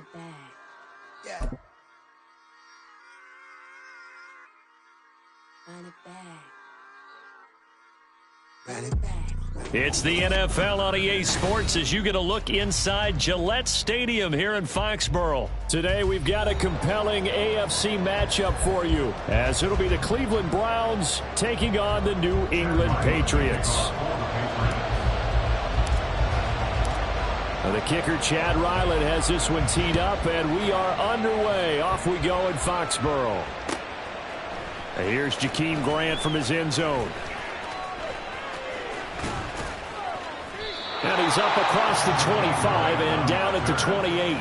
it back. Yeah. Run it back. Run it back. It's the NFL on EA Sports as you get a look inside Gillette Stadium here in Foxborough. Today we've got a compelling AFC matchup for you, as it'll be the Cleveland Browns taking on the New England Patriots. The kicker, Chad Ryland, has this one teed up, and we are underway. Off we go in Foxborough. Here's Jakeem Grant from his end zone. And he's up across the 25 and down at the 28.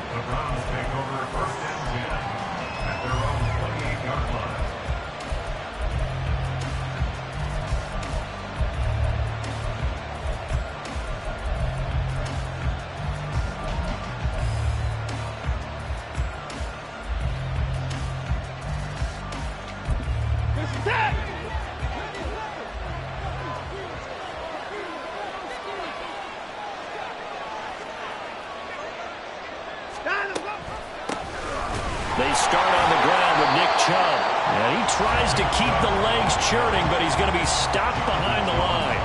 They start on the ground with Nick Chubb. And he tries to keep the legs churning, but he's going to be stopped behind the line.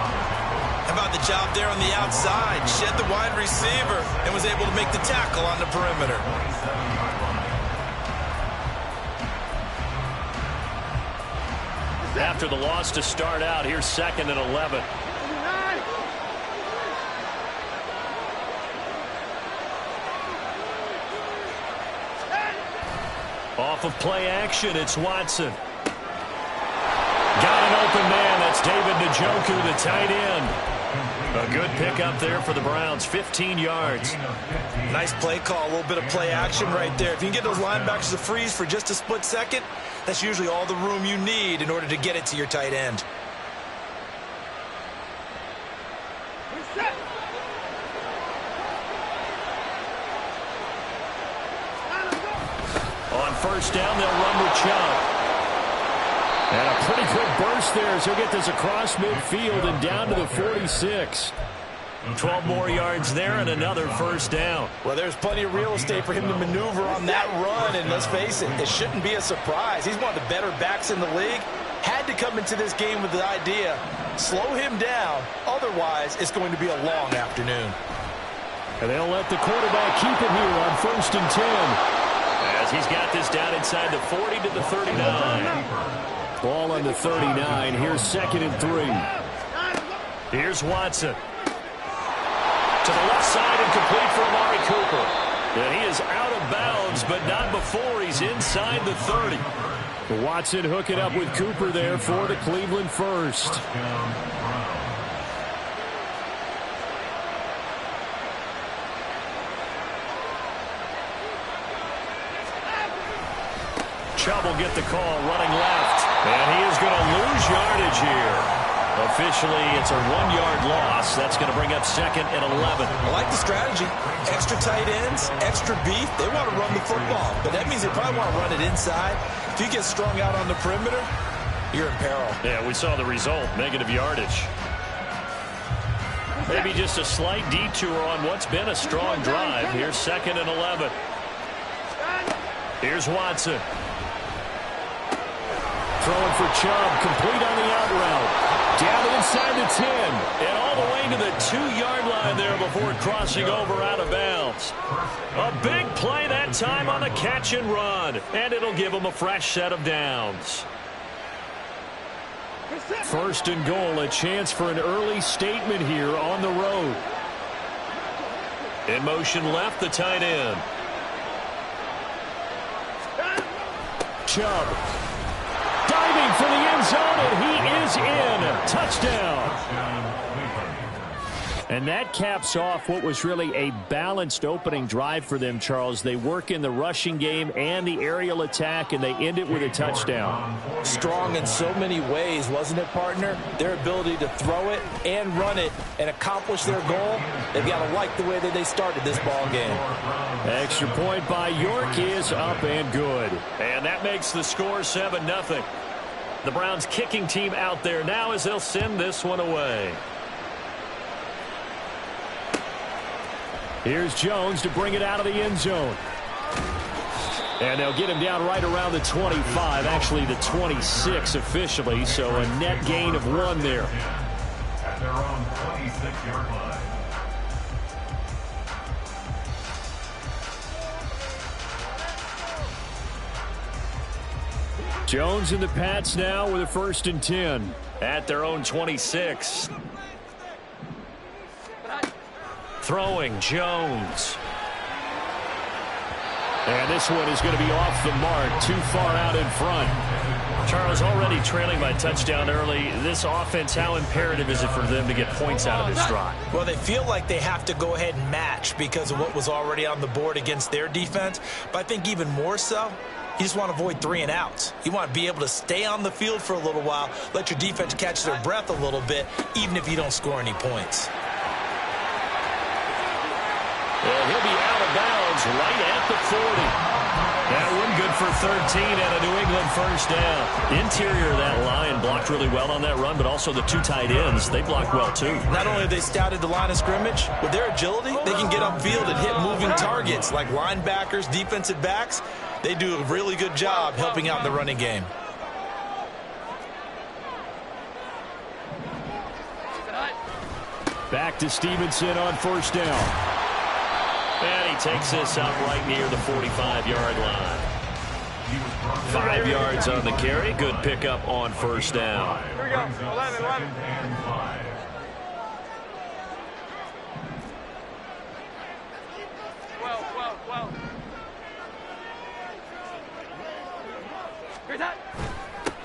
How about the job there on the outside? Shed the wide receiver and was able to make the tackle on the perimeter. After the loss to start out, here's 2nd and 11. Off of play action, it's Watson. Got an open man. That's David Njoku, the tight end. A good pickup there for the Browns, 15 yards. Nice play call, a little bit of play action right there. If you can get those linebackers to freeze for just a split second, that's usually all the room you need in order to get it to your tight end. On first down, they'll run with Chubb. And a pretty good burst there as he'll get this across midfield and down to the 46. 12 more yards there and another first down. Well, there's plenty of real estate for him to maneuver on that run, and let's face it, it shouldn't be a surprise. He's one of the better backs in the league. Had to come into this game with the idea, slow him down, otherwise it's going to be a long afternoon. And they'll let the quarterback keep it here on 1st and 10. As he's got this down inside the 40 to the 39. Ball on the 39. Here's 2nd and 3. Here's Watson. To the left side and complete for Amari Cooper. And he is out of bounds, but not before he's inside the 30. Watson hook it up with Cooper there for the Cleveland first. Chubb will get the call running left. And he is going to lose yardage here. Officially, it's a 1-yard loss. That's going to bring up 2nd and 11. I like the strategy. Extra tight ends, extra beef. They want to run the football, but that means they probably want to run it inside. If you get strung out on the perimeter, you're in peril. Yeah, we saw the result, negative yardage. Maybe just a slight detour on what's been a strong drive. Here's 2nd and 11. Here's Watson. Throwing for Chubb, complete on the out route. Down inside the 10, and all the way to the 2-yard line there before crossing over out of bounds. A big play that time on the catch and run, and it'll give them a fresh set of downs. 1st and goal, a chance for an early statement here on the road. In motion left, the tight end. Chubb. Diving for the end zone, and he is in. Touchdown. And that caps off what was really a balanced opening drive for them, Charles. They work in the rushing game and the aerial attack, and they end it with a touchdown. Strong in so many ways, wasn't it, partner? Their ability to throw it and run it and accomplish their goal, they've got to like the way that they started this ball game. Extra point by York is up and good. And that makes the score 7-0. The Browns kicking team out there now as they'll send this one away. Here's Jones to bring it out of the end zone. And they'll get him down right around the 25, actually the 26 officially, so a net gain of 1 there. At their own 26-yard line. Jones and the Pats now with a 1st and 10 at their own 26. Throwing Jones. And this one is going to be off the mark, too far out in front. Charles, already trailing by touchdown early. This offense, how imperative is it for them to get points out of this drive? Well, they feel like they have to go ahead and match because of what was already on the board against their defense. But I think even more so, you just want to avoid 3 and outs. You want to be able to stay on the field for a little while, let your defense catch their breath a little bit, even if you don't score any points. And he'll be out of bounds right at the 40. That one good for 13 and a New England 1st down. Interior of that line blocked really well on that run, but also the 2 tight ends, they blocked well too. Not only have they scouted the line of scrimmage, with their agility, they can get upfield and hit moving targets like linebackers, defensive backs. They do a really good job helping out in the running game. Back to Stevenson on 1st down. And he takes this out right near the 45-yard line. 5 yards on the carry. Good pickup on 1st down. Here we go. 11. 12. Here's that.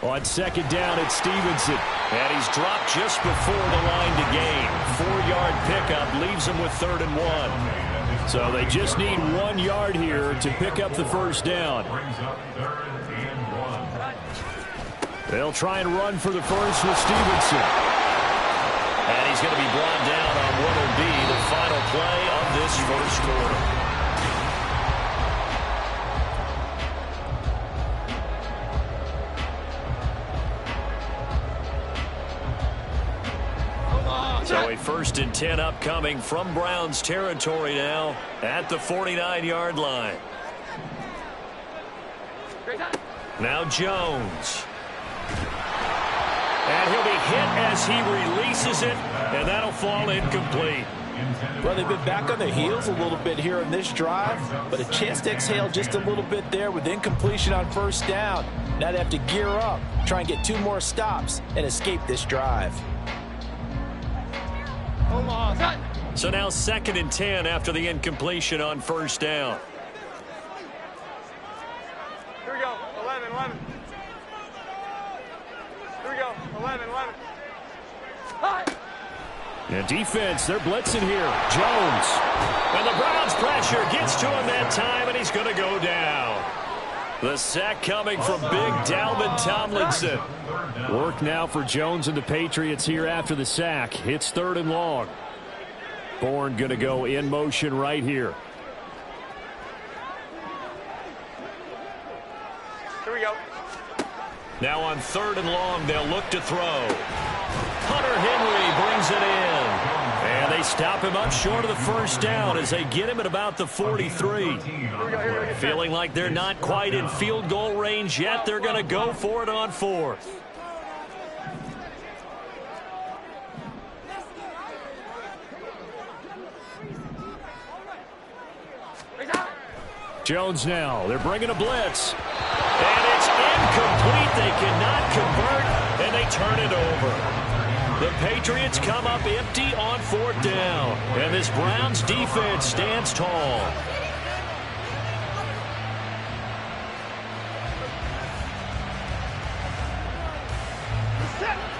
On 2nd down, it's Stevenson. And he's dropped just before the line to gain. 4-yard pickup leaves him with 3rd and 1. So they just need 1 yard here to pick up the 1st down. They'll try and run for the first with Stevenson. And he's going to be brought down on what will be the final play of this 1st quarter. So a 1st and 10 upcoming from Browns territory now at the 49-yard line. Now Jones. And he'll be hit as he releases it, and that'll fall incomplete. Well, they've been back on their heels a little bit here on this drive, but a chance to exhale just a little bit there with incompletion on 1st down. Now they have to gear up, try and get 2 more stops, and escape this drive. So now 2nd and 10 after the incompletion on 1st down. Here we go. 11. Here we go. 11. And defense, they're blitzing here. Jones. And the Browns pressure gets to him that time, and he's going to go down. The sack coming from big Dalvin Tomlinson. Work now for Jones and the Patriots here after the sack. It's 3rd and long. Bourne going to go in motion right here. Here we go. Now on 3rd and long, they'll look to throw. Hunter Henry brings it in. And they stop him up short of the 1st down as they get him at about the 43. Feeling like they're not quite in field goal range yet. They're going to go for it on 4th. Jones now. They're bringing a blitz. And it's incomplete. They cannot convert, and they turn it over. The Patriots come up empty on 4th down. And this Browns defense stands tall.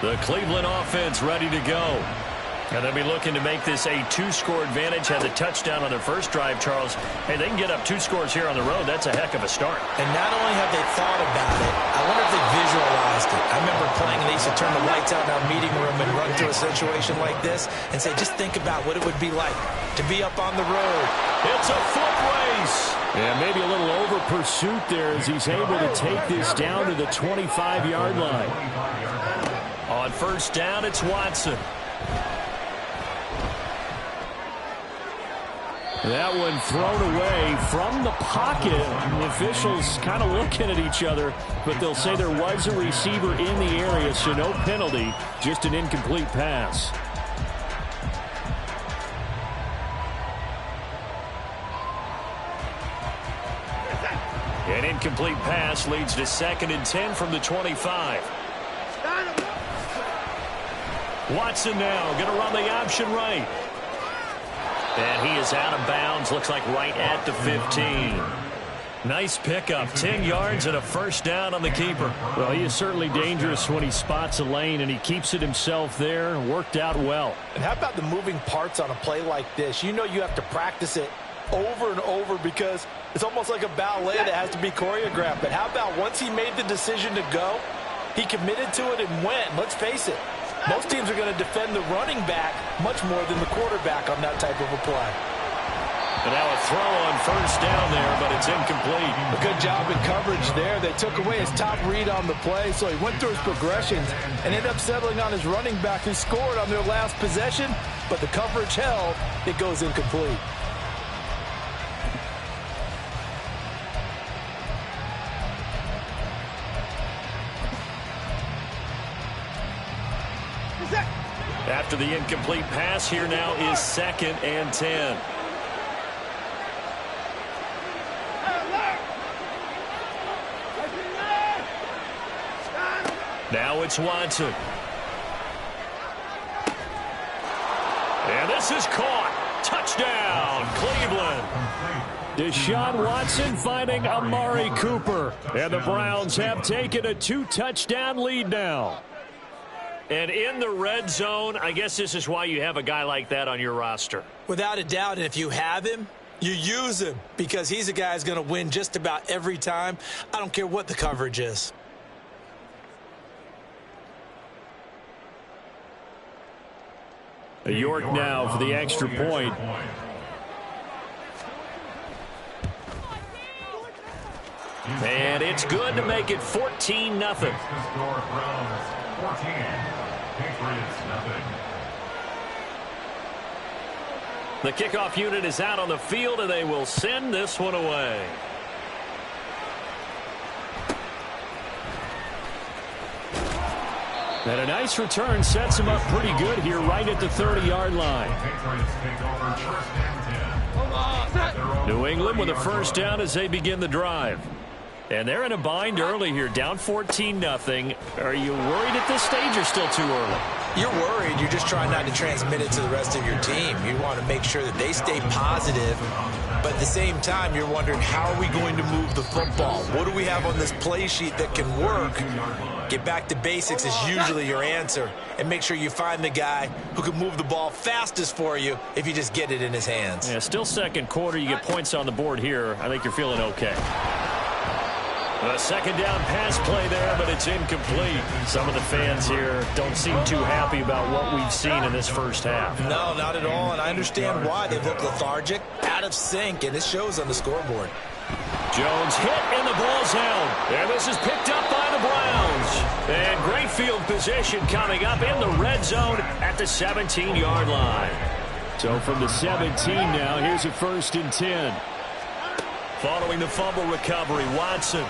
The Cleveland offense ready to go. And they'll be looking to make this a 2-score advantage. Had the touchdown on their first drive, Charles. Hey, they can get up 2 scores here on the road. That's a heck of a start. And not only have they thought about it, I wonder if they visualized it. I remember playing, and they used to turn the lights out in our meeting room and run through a situation like this and say, just think about what it would be like to be up on the road. It's a foot race. And maybe a little over pursuit there as he's able to take this down to the 25-yard line. On 1st down, it's Watson. That one thrown away from the pocket. The officials kind of looking at each other, but they'll say there was a receiver in the area, so no penalty, just an incomplete pass. An incomplete pass leads to 2nd and 10 from the 25. Watson now going to run the option right. And he is out of bounds, looks like right at the 15. Nice pickup, 10 yards and a first down on the keeper. Well, he is certainly dangerous when he spots a lane, and he keeps it himself there. Worked out well. And how about the moving parts on a play like this? You know you have to practice it over and over because it's almost like a ballet that has to be choreographed. But how about once he made the decision to go, he committed to it and went. Let's face it, most teams are going to defend the running back much more than the quarterback on that type of a play. And now a throw on first down there, but it's incomplete. A good job in coverage there. They took away his top read on the play, so he went through his progressions and ended up settling on his running back who scored on their last possession, but the coverage held. It goes incomplete. After the incomplete pass, here now is 2nd and 10. Now it's Watson. And this is caught. Touchdown, Cleveland. Deshaun Watson finding Amari Cooper. And the Browns have taken a 2-touchdown lead now. And in the red zone, I guess this is why you have a guy like that on your roster. Without a doubt, and if you have him, you use him because he's a guy who's going to win just about every time. I don't care what the coverage is. York now for the extra point. And it's good to make it 14-0. The kickoff unit is out on the field, and they will send this one away. And a nice return sets him up pretty good here right at the 30-yard line. New England with a first down as they begin the drive. And they're in a bind early here, down 14-0. Are you worried at this stage or still too early? You're worried. You're just trying not to transmit it to the rest of your team. You want to make sure that they stay positive. But at the same time, you're wondering, how are we going to move the football? What do we have on this play sheet that can work? Get back to basics is usually your answer. And make sure you find the guy who can move the ball fastest for you if you just get it in his hands. Yeah, still second quarter. You get points on the board here. I think you're feeling okay. A second down pass play there, but it's incomplete. Some of the fans here don't seem too happy about what we've seen in this first half. No, not at all, and I understand why. They look lethargic, out of sync, and it shows on the scoreboard. Jones hit, and the ball's out. And this is picked up by the Browns. And great field position coming up in the red zone at the 17-yard line. So from the 17 now, here's a 1st and 10. Following the fumble recovery, Watson.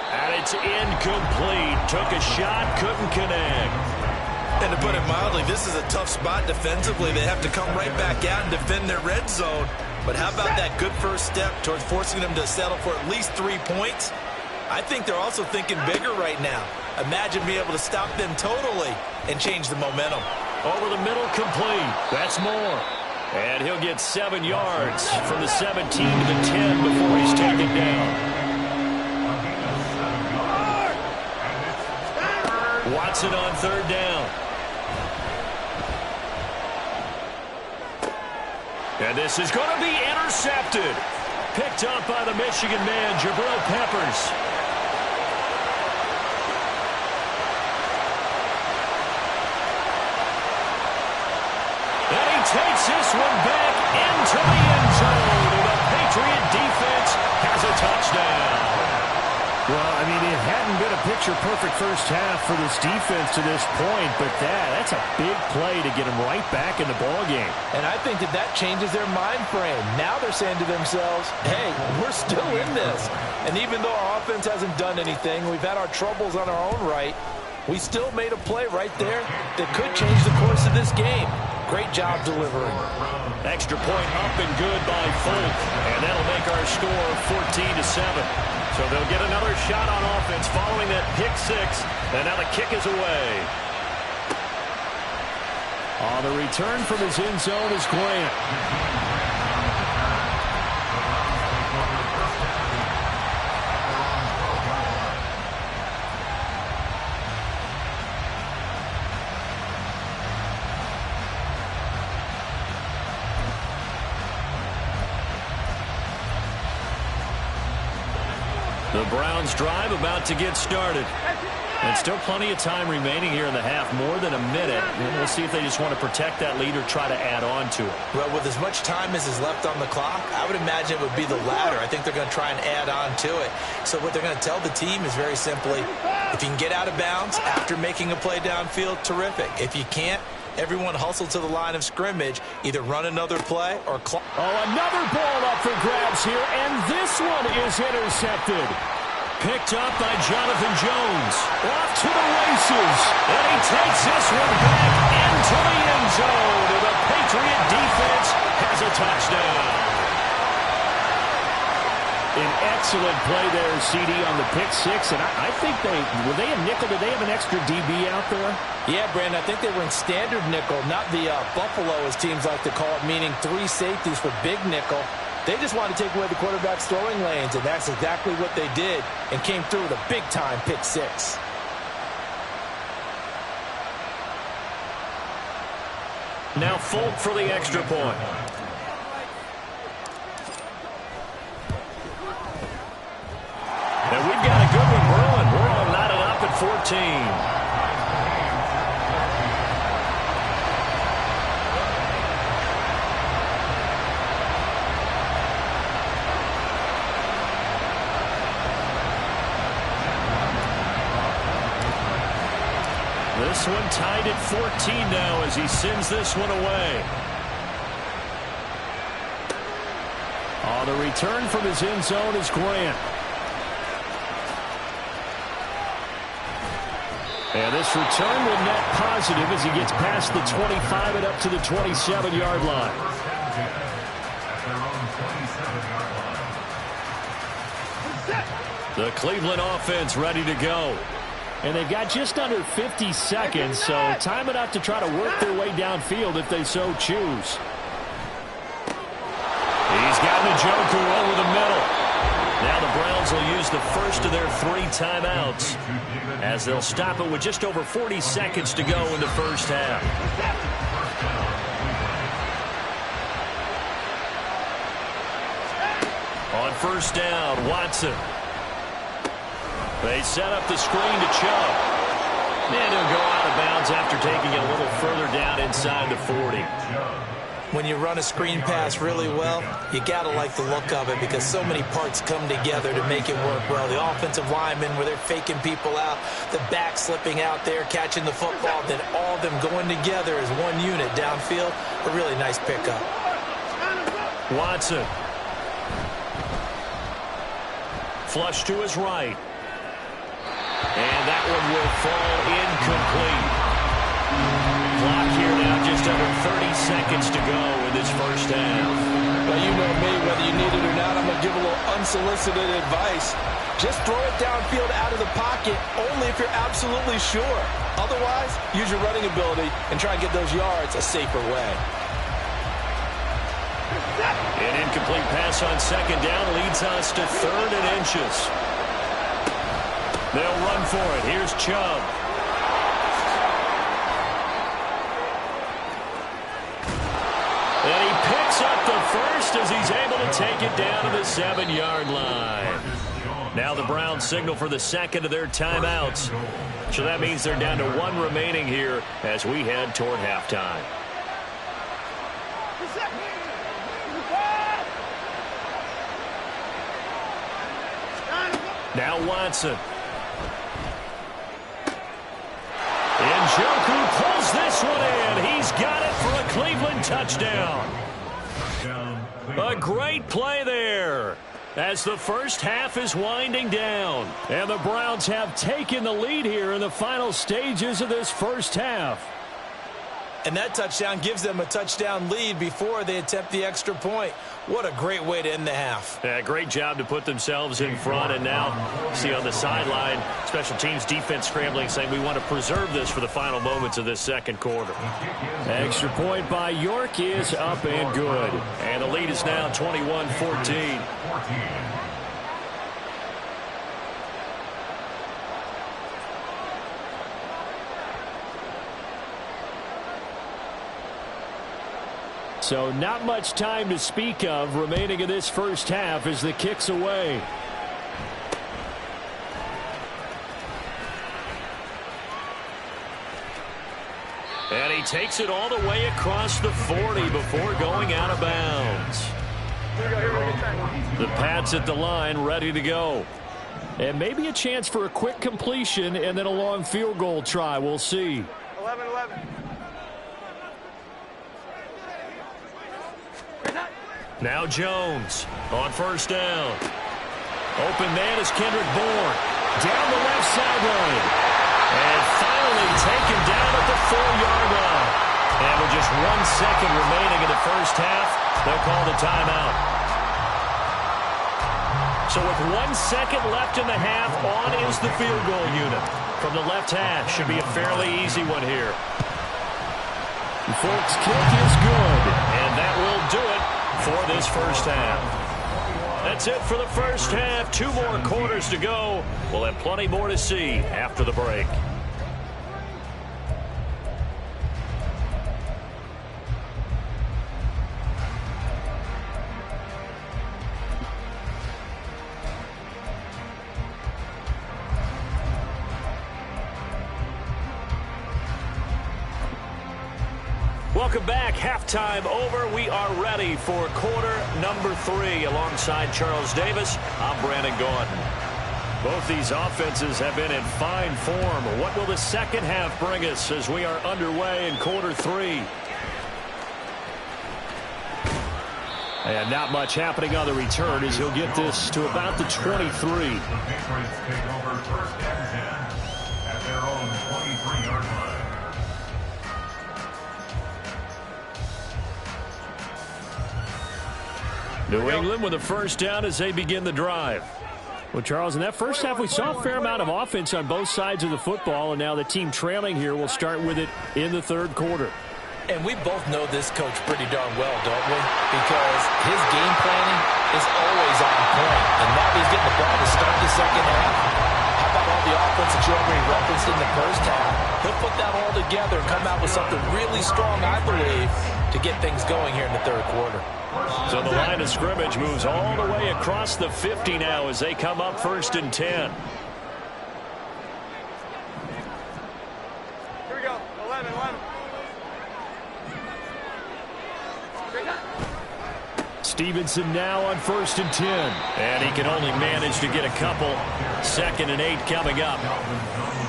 And it's incomplete. Took a shot, couldn't connect. And to put it mildly, this is a tough spot defensively. They have to come right back out and defend their red zone. But how about that good first step towards forcing them to settle for at least 3 points? I think they're also thinking bigger right now. Imagine being able to stop them totally and change the momentum. Over the middle, complete. That's more. And he'll get 7 yards from the 17 to the 10 before he's taken down. Watson on 3rd down. And this is going to be intercepted. Picked up by the Michigan man, Jabril Peppers. And he takes this one back into the end zone. And the Patriot defense has a touchdown. Well, I mean, it hadn't been a picture-perfect first half for this defense to this point, but that's a big play to get them right back in the ballgame. And I think that changes their mind frame. Now they're saying to themselves, hey, we're still in this. And even though our offense hasn't done anything, we've had our troubles on our own right, we still made a play right there that could change the course of this game. Great job delivering. Extra point up and good by Folk, and that'll make our score 14-7. So they'll get another shot on offense following that pick six, and now the kick is away. On the return from his end zone is Grant. The Browns drive about to get started. And still plenty of time remaining here in the half, more than a minute. And we'll see if they just want to protect that lead or try to add on to it. Well, with as much time as is left on the clock, I would imagine it would be the latter. I think they're going to try and add on to it. So what they're going to tell the team is very simply, if you can get out of bounds after making a play downfield, terrific. If you can't, everyone hustle to the line of scrimmage, either run another play or another ball up for grabs here, and this one is intercepted. Picked up by Jonathan Jones. Off to the races. And he takes this one back into the end zone. And the Patriot defense has a touchdown. An excellent play there, CD, on the pick six. And I think were they a nickel? Did they have an extra DB out there? Yeah, Brandon, I think they were in standard nickel, not the Buffalo, as teams like to call it, meaning three safeties for big nickel. They just wanted to take away the quarterback's throwing lanes, and that's exactly what they did, and came through with a big-time pick six. Now Folk for the extra point. And we've got a good one brewing. We're all knotted up at 14. This one tied at 14 now as he sends this one away. On the return from his end zone is Grant. And this return will net positive as he gets past the 25 and up to the 27-yard line. The Cleveland offense ready to go. And they've got just under 50 seconds, so time enough to try to work their way downfield if they so choose. He's got Njoku over the middle. Now the Browns will use the first of their 3 timeouts as they'll stop it with just over 40 seconds to go in the first half. On first down, Watson. They set up the screen to Chubb. And he'll go out of bounds after taking it a little further down inside the 40. When you run a screen pass really well, you got to like the look of it because so many parts come together to make it work well. The offensive linemen, where they're faking people out, the back slipping out there, catching the football, then all of them going together as one unit downfield. A really nice pickup. Watson. Flush to his right. And that one will fall incomplete. Clock here now, just under 30 seconds to go in this first half. Well, you know me, whether you need it or not, I'm going to give a little unsolicited advice. Just throw it downfield out of the pocket, only if you're absolutely sure. Otherwise, use your running ability and try and get those yards a safer way. An incomplete pass on second down leads us to 3rd and inches. They'll run for it. Here's Chubb. And he picks up the first as he's able to take it down to the 7-yard line. Now the Browns signal for the second of their timeouts. So that means they're down to 1 remaining here as we head toward halftime. Now Watson. Njoku pulls this one in. He's got it for a Cleveland touchdown. A great play there as the first half is winding down. And the Browns have taken the lead here in the final stages of this first half. And that touchdown gives them a touchdown lead before they attempt the extra point. What a great way to end the half. Yeah, great job to put themselves in front. And now, see on the sideline, special teams defense scrambling, saying we want to preserve this for the final moments of this second quarter. Extra point by York is up and good. And the lead is now 21-14. So not much time to speak of remaining in this first half as the kick's away. And he takes it all the way across the 40 before going out of bounds. The Pats at the line ready to go. And maybe a chance for a quick completion and then a long field goal try. We'll see. 11-11. Now Jones on first down. Open man is Kendrick Bourne. Down the left sideline. And finally taken down at the 4-yard line. And with just 1 second remaining in the first half, they'll call the timeout. So with 1 second left in the half, on is the field goal unit. From the left hash, should be a fairly easy one here. The Folks kick is good. And that will do it for this first half. That's it for the first half. 2 more quarters to go. We'll have plenty more to see after the break. Welcome back. Halftime over. We are ready for quarter number 3. Alongside Charles Davis, I'm Brandon Gordon. Both these offenses have been in fine form. What will the second half bring us as we are underway in quarter 3? And not much happening on the return as he'll get this to about the 23. The Patriots take over first and 10 at their own 23-yard line. New England with a first down as they begin the drive. Well, Charles, in that first half, we saw a fair amount of offense on both sides of the football, and now the team trailing here will start with it in the third quarter. And we both know this coach pretty darn well, don't we? Because his game planning is always on point. And now he's getting the ball to start the second half. How about all the offense that you already referenced in the first half? He'll put that all together and come out with something really strong, I believe, to get things going here in the third quarter. So the line of scrimmage moves all the way across the 50 now as they come up first and 10. Here we go. 11-11. Stevenson now on first and 10. And he can only manage to get a couple. 2nd and 8 coming up.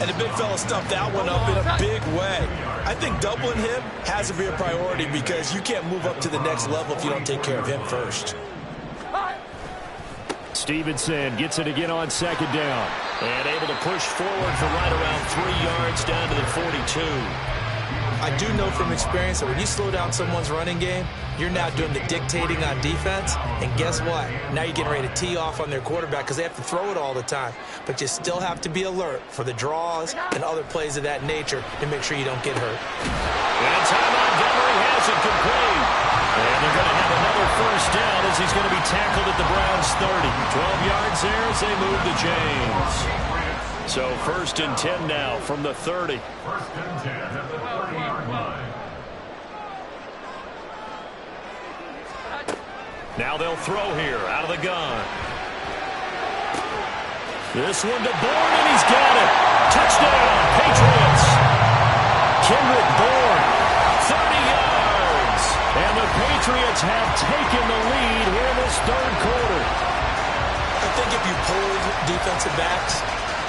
And the big fella stuffed that one up in a big way. I think doubling him has to be a priority because you can't move up to the next level if you don't take care of him first. Stevenson gets it again on 2nd down. And able to push forward for right around 3 yards down to the 42. I do know from experience that when you slow down someone's running game, you're now doing the dictating on defense. And guess what? Now you're getting ready to tee off on their quarterback because they have to throw it all the time. But you still have to be alert for the draws and other plays of that nature to make sure you don't get hurt. And Ty Montgomery has it complete. And they're going to have another first down as he's going to be tackled at the Browns' 30. 12 yards there as they move to James. So first and 10 now from the 30. First and 10 at the 30-yard line. Now they'll throw here out of the gun. This one to Bourne, and he's got it. Touchdown, Patriots. Kendrick Bourne, 30 yards. And the Patriots have taken the lead here in this third quarter. A think if you polled defensive backs,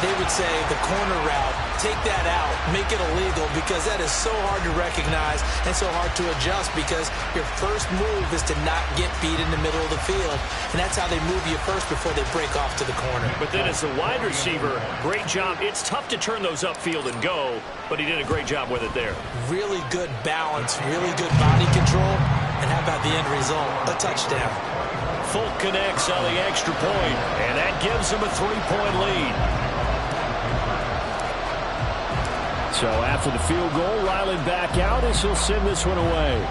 they would say the corner route, take that out, make it illegal, because that is so hard to recognize and so hard to adjust, because your first move is to not get beat in the middle of the field, and that's how they move you first before they break off to the corner. But then as the wide receiver, great job. It's tough to turn those upfield and go, but he did a great job with it there. Really good balance, really good body control, and how about the end result? A touchdown. Folk connects on the extra point, and that gives him a 3-point lead. So after the field goal, Ryland back out as he'll send this one away.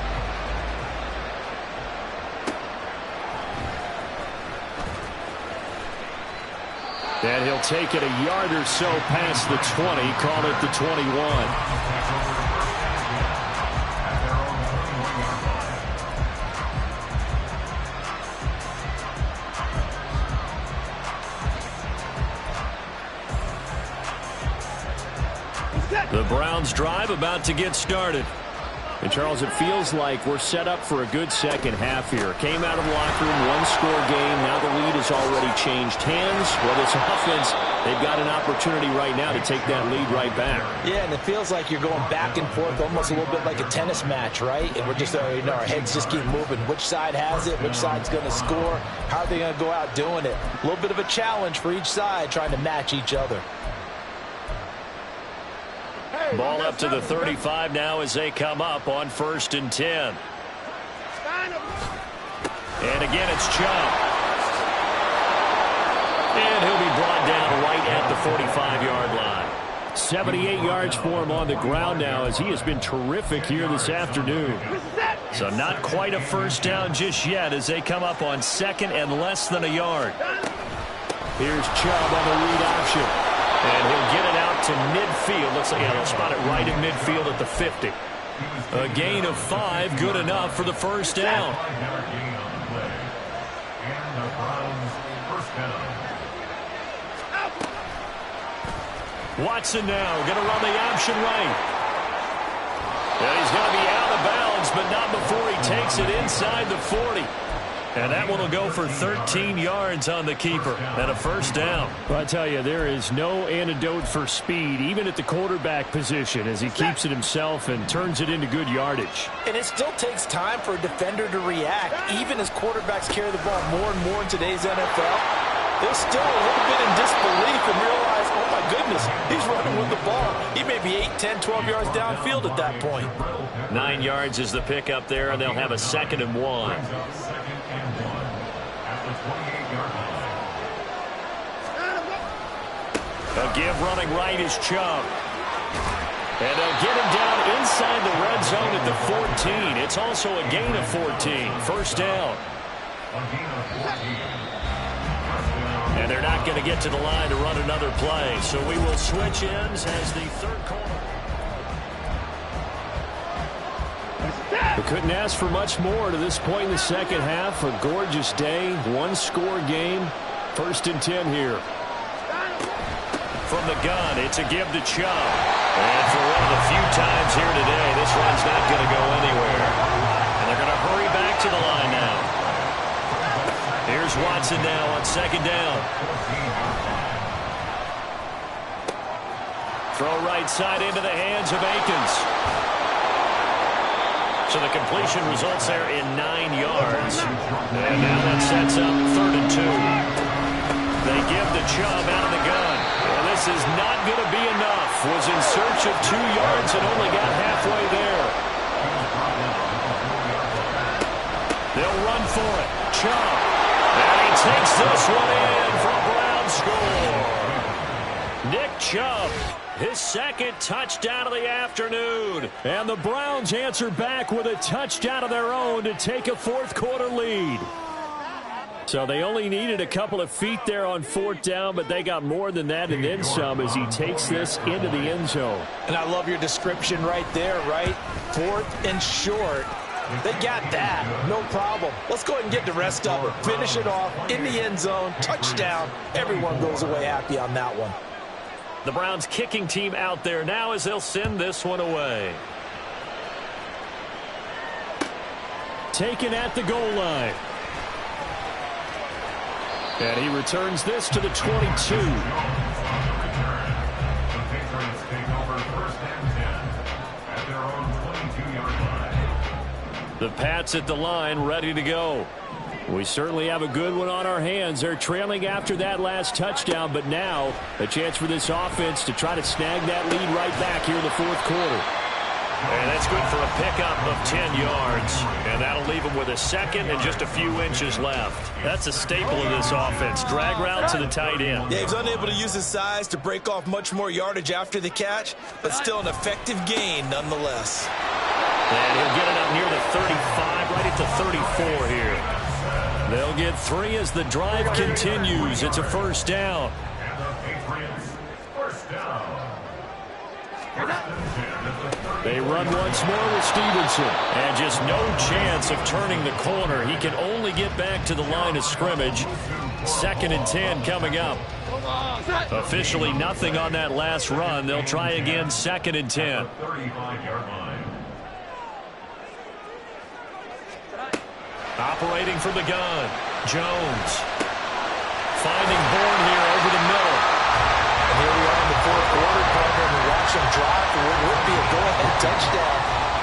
And he'll take it a yard or so past the 20, call it the 21. The Browns drive about to get started. And, Charles, it feels like we're set up for a good second half here. Came out of the locker room, one-score game. Now the lead has already changed hands. Well, this offense, they've got an opportunity right now to take that lead right back. Yeah, and it feels like you're going back and forth, almost a little bit like a tennis match, right? And we're just, our heads just keep moving. Which side has it? Which side's going to score? How are they going to go out doing it? A little bit of a challenge for each side, trying to match each other. Ball up to the 35 now as they come up on 1st and 10. And again, it's Chubb. And he'll be brought down right at the 45-yard line. 78 yards for him on the ground now, as he has been terrific here this afternoon. So not quite a first down just yet as they come up on 2nd and less than a yard. Here's Chubb on the read option. And he'll get it out to midfield. Looks like they'll spot it right in midfield at the 50. A gain of 5, good enough for the first down. Watson now going to run the option right. And he's going to be out of bounds, but not before he takes it inside the 40. And that one will go for 13 yards on the keeper and a first down. Well, I tell you, there is no antidote for speed, even at the quarterback position, as he keeps it himself and turns it into good yardage. And it still takes time for a defender to react, even as quarterbacks carry the ball more and more in today's NFL. They're still a little bit in disbelief and realize, oh my goodness, he's running with the ball. He may be 8, 10, 12 yards downfield at that point. 9 yards is the pickup there, and they'll have a 2nd and 1. A give running right is Chubb. And they'll get him down inside the red zone at the 14. It's also a gain of 14. First down. And they're not going to get to the line to run another play. So we will switch ends as the third quarter. They couldn't ask for much more to this point in the second half. A gorgeous day, one-score game. 1st and 10 here. From the gun, it's a give to Chubb. And for one of the few times here today, this run's not going to go anywhere. And they're going to hurry back to the line now. Here's Watson now on 2nd down. Throw right side into the hands of Akins. So the completion results there in 9 yards. And now that sets up 3rd and 2. They give the Chubb out of the gun. Well, this is not going to be enough. Was in search of 2 yards and only got halfway there. They'll run for it. Chubb. And he takes this one in for a Brown score. Nick Chubb, his 2nd touchdown of the afternoon. And the Browns answer back with a touchdown of their own to take a 4th quarter lead. So they only needed a couple of feet there on 4th down, but they got more than that and then some as he takes this into the end zone. And I love your description right there, right? 4th and short. They got that. No problem. Let's go ahead and get the rest of it. Finish it off in the end zone. Touchdown. Everyone goes away happy on that one. The Browns kicking team out there now as they'll send this one away. Taken at the goal line. And he returns this to the 22. The Pats at the line, ready to go. We certainly have a good one on our hands. They're trailing after that last touchdown, but now a chance for this offense to try to snag that lead right back here in the fourth quarter. And that's good for a pickup of 10 yards. And that'll leave him with a second and just a few inches left. That's a staple of this offense. Drag route to the tight end. Yeah, he's unable to use his size to break off much more yardage after the catch, but still an effective gain nonetheless. And he'll get it up near the 35, right at the 34 here. They'll get 3 as the drive continues. It's a first down. They run once more with Stevenson. And just no chance of turning the corner. He can only get back to the line of scrimmage. 2nd and 10 coming up. Officially nothing on that last run. They'll try again 2nd and 10. Operating from the gun, Jones. Finding Bourne here over the middle. And here we are in the fourth quarter, program, and watch him drive for what would be a go-ahead touchdown.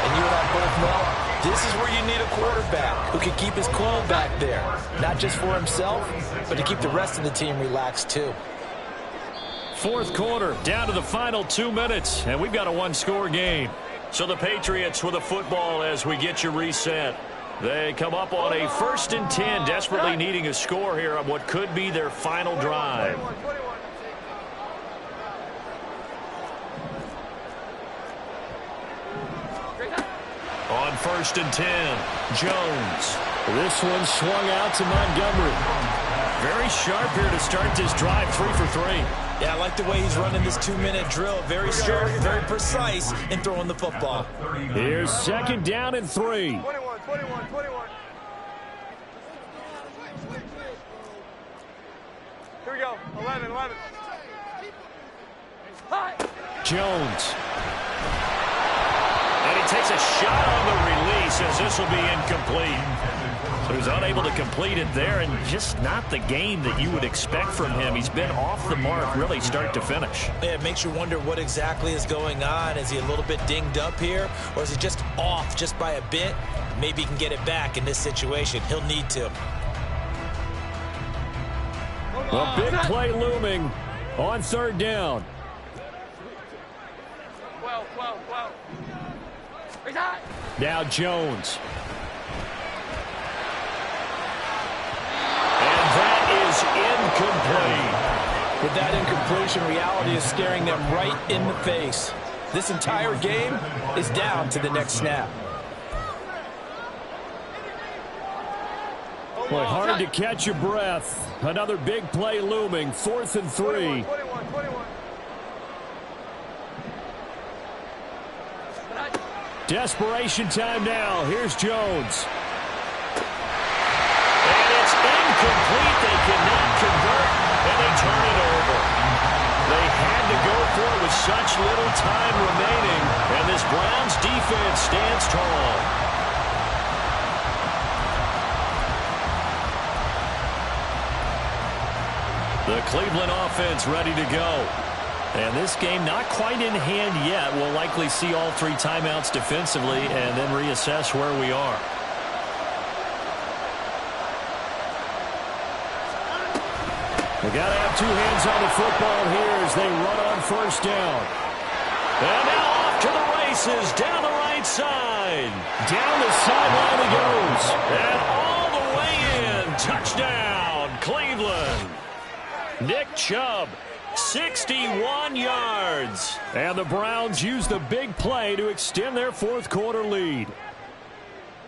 And you and I both know this is where you need a quarterback who can keep his cool back there. Not just for himself, but to keep the rest of the team relaxed too. Fourth quarter, down to the final 2 minutes, and we've got a one-score game. So the Patriots with a football as we get you reset. They come up on a 1st and 10, desperately needing a score here on what could be their final drive. On 1st and 10, Jones. This one swung out to Montgomery. Very sharp here to start this drive, 3 for 3. Yeah, I like the way he's running this 2-minute drill. Very sharp, very precise in throwing the football. Here's 2nd down and 3. 21. Here we go. 11. Jones. And he takes a shot on the release as this will be incomplete. So he's unable to complete it there, and just not the game that you would expect from him. He's been off the mark really start to finish. Yeah, it makes you wonder what exactly is going on. Is he a little bit dinged up here, or is he just off just by a bit? Maybe he can get it back in this situation. He'll need to. A big play looming on 3rd down. 12. Now Jones. Is incomplete. With that incompletion, reality is staring them right in the face. This entire game is down to the next snap. Boy, hard to catch your breath. Another big play looming. 4th and 3. 21. Desperation time now. Here's Jones. And it's incomplete. They cannot convert, and they turn it over. They had to go for it with such little time remaining, and this Browns defense stands tall. The Cleveland offense ready to go. And this game not quite in hand yet. We'll likely see all 3 timeouts defensively and then reassess where we are. We got to have 2 hands on the football here as they run on 1st down. And now off to the races down the right side. Down the sideline he goes. And all the way in. Touchdown, Cleveland. Nick Chubb, 61 yards. And the Browns use the big play to extend their fourth quarter lead.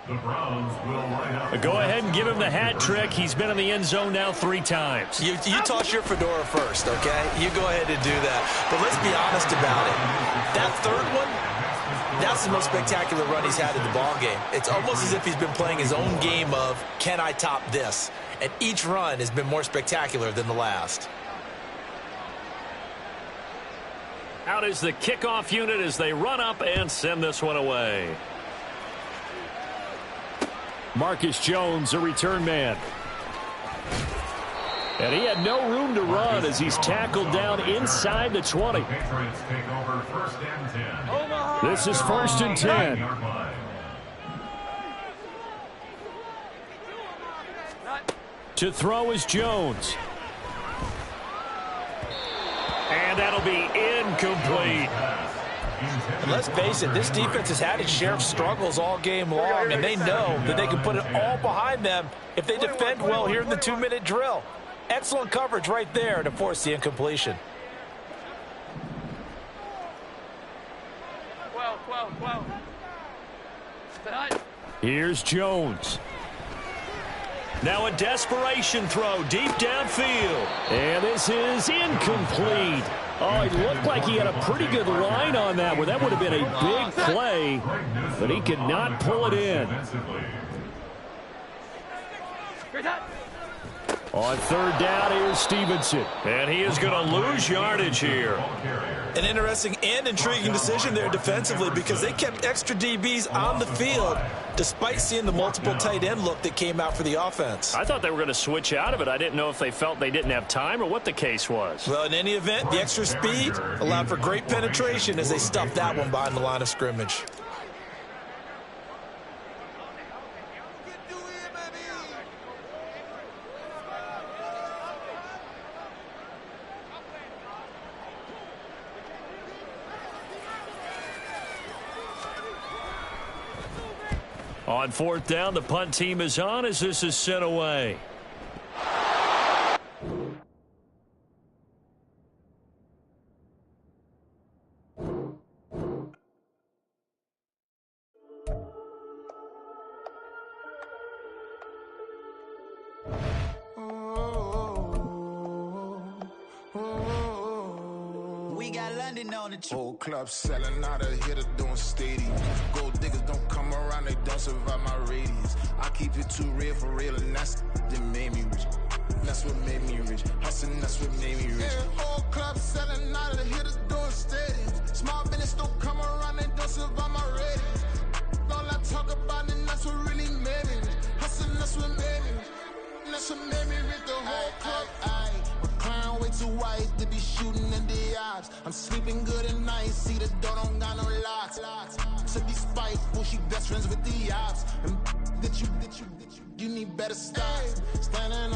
The Browns will line up. Go ahead and give him the hat trick. He's been in the end zone now 3 times. You toss your fedora first, okay? You go ahead and do that. But let's be honest about it. That third one, that's the most spectacular run he's had in the ballgame. It's almost as if he's been playing his own game of, can I top this? And each run has been more spectacular than the last. Out is the kickoff unit as they run up and send this one away. Marcus Jones, a return man. And he had no room to run as he's tackled down inside the 20. Patriots take over 1st and 10. This is 1st and 10. To throw is Jones. And that'll be incomplete. And let's face it, this defense has had its share of struggles all game long, and they know that they can put it all behind them if they defend well here in the 2-minute drill. Excellent coverage right there to force the incompletion. 12. Here's Jones. Now a desperation throw deep downfield. And this is incomplete. Oh, it looked like he had a pretty good line on that one. That would have been a big play, but he could not pull it in. On 3rd down, here's Stevenson. And he is going to lose yardage here. An interesting and intriguing decision there defensively because they kept extra DBs on the field despite seeing the multiple tight end look that came out for the offense. I thought they were going to switch out of it. I didn't know if they felt they didn't have time or what the case was. Well, in any event, the extra speed allowed for great penetration as they stuffed that one behind the line of scrimmage. On 4th down, the punt team is on as this is sent away. We got London on the Whole club selling out of here to doing stadiums. Gold diggers don't come around, they don't survive my radius. I keep it too real for real, and that's that made me rich. That's what made me rich. Hustling, that's what made me rich. Yeah, whole club selling out of here to doing stadiums. Small business don't come around, they don't survive my radius. All I talk about, and that's what really made me rich. Hustling, that's what made me rich. That's what made me rich. The whole club. Clown way too white to be shooting in the eyes. I'm sleeping good at night, see the door don't got no locks. To be spiteful, she best friends with the ops. And you need better style. Standing